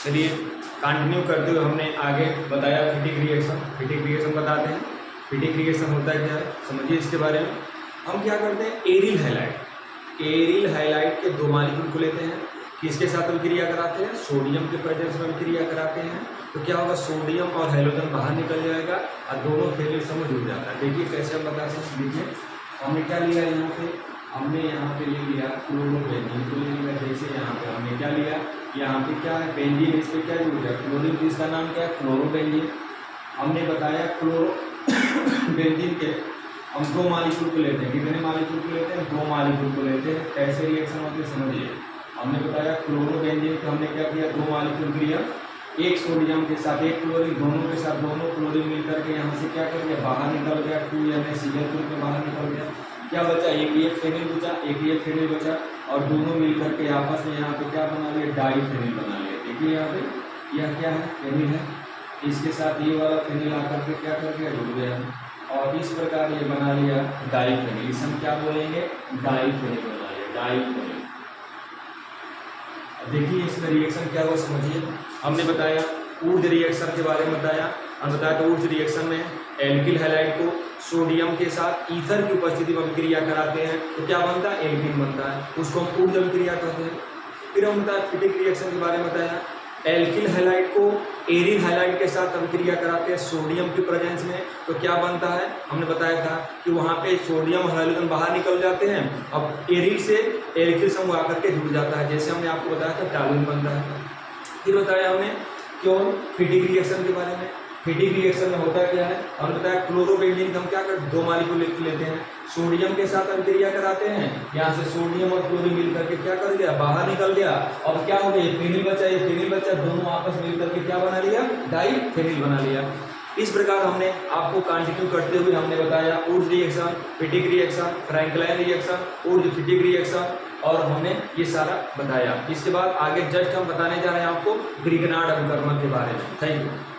चलिए कंटिन्यू करते हुए हमने आगे बताया फिटिक रिएक्शन। फिटिक रिएक्शन बताते हैं। फिटिक रिएक्शन होता है क्या है, समझिए इसके बारे में। हम क्या करते हैं, एरिल हैलाइड, एरिल हैलाइड के दो मॉलिक्यूल को लेते हैं, किसके साथ अभिक्रिया कराते हैं, सोडियम के प्रेजेंस में अभिक्रिया कराते हैं। तो क्या होगा, सोडियम और हैलोजन बाहर निकल जाएगा और दोनों फेलियर समझ जुड़ जाता है। देखिए कैसे हम बता सकते हैं। हमने क्या लिया यहाँ पे, हमने यहाँ पे ले लिया क्लोरोबेंजीन को ले लिया। जैसे यहाँ पे हमने क्या लिया, यहाँ पे क्या है बेंजीन, इस पर क्या जुड़ गया क्लोरीन, तो इसका नाम क्या है क्लोरोबेंजीन। हमने बताया क्लोरोबेंजीन के हम दो मॉलिक्यूल को लेते हैं, कितने मॉलिक्यूल को लेते हैं, दो मॉलिक्यूल को लेते हैं। कैसे रिएक्शन होती है समझिए। हमने बताया क्लोरोबेंजीन को हमने क्या किया, दो मॉलिक्यूल लिया, एक सोडियम के साथ एक क्लोरीन, दोनों के साथ दोनों क्लोरीन मिलकर के यहाँ से क्या कर गया, बाहर निकल गया, 2NaCl के बाहर निकल गया। क्या बचा, एक ये फेनिल बचा, एक ये फेनिल बचा, और दोनों मिलकर के आपस में यहाँ पे क्या बना लिया, डाईफेनिल बना लिया। देखिए यहाँ पे यह क्या है, फेनिल है, इसके साथ ये वाला फेनिल आकर के क्या कर गया, जुड़ गया, और इस प्रकार ये बना लिया डाईफेनिल। इसे हम क्या बोलेंगे, डाईफेनिल बना लिया, डाईफेनिल। देखिए इसमें रिएक्शन क्या हुआ समझिए। हमने बताया ऊर्ज रिएक्शन के बारे में बताया। हम बताया तो ऊर्ज रिएक्शन में एल्किल हैलाइड को सोडियम के साथ ईथर की उपस्थिति में अभिक्रिया कराते हैं तो क्या बनता है, एल्किन बनता है, उसको हम ऊर्ज अभिक्रिया कहते हैं। फिर हम बताया फिटिक रिएक्शन के बारे में बताया, एल्किल हैलाइड को एरिल हैलाइड के साथ अभिक्रिया कराते हैं सोडियम की प्रेजेंस में, तो क्या बनता है, हमने बताया था कि वहाँ पे सोडियम और हाइड्रोजन बाहर निकल जाते हैं, अब एरिल से एल्किल समूह आकर के जुड़ जाता है, जैसे हमने आपको बताया था टॉलूइन बनता है। फिर बताया हमने क्यों फिटिक रिएक्शन के बारे में। फिटिक रिएक्शन में होता क्या है, हमने बताया क्लोरोबेंजीन हम क्या करते, दो मॉलिक्यूल लेते हैं, सोडियम के साथ अभिक्रिया कराते हैं, यहाँ से सोडियम और क्लोरीन मिल करके क्या कर दिया, बाहर निकल गया, और क्या हो गया, फेनिल बचा, ये फेनिल बचा, दोनों आपस में मिल करके क्या बना लिया, डाईफेनिल बना लिया। इस प्रकार हमने आपको कंटिन्यू करते हुए हमने बताया Wurtz reaction, Fittig reaction, Frankland reaction, Wurtz Fittig reaction, और हमने ये सारा बताया। इसके बाद आगे जस्ट हम बताने जा रहे हैं आपको ग्रिगनार्ड अभिकर्मक के बारे में। Thank you.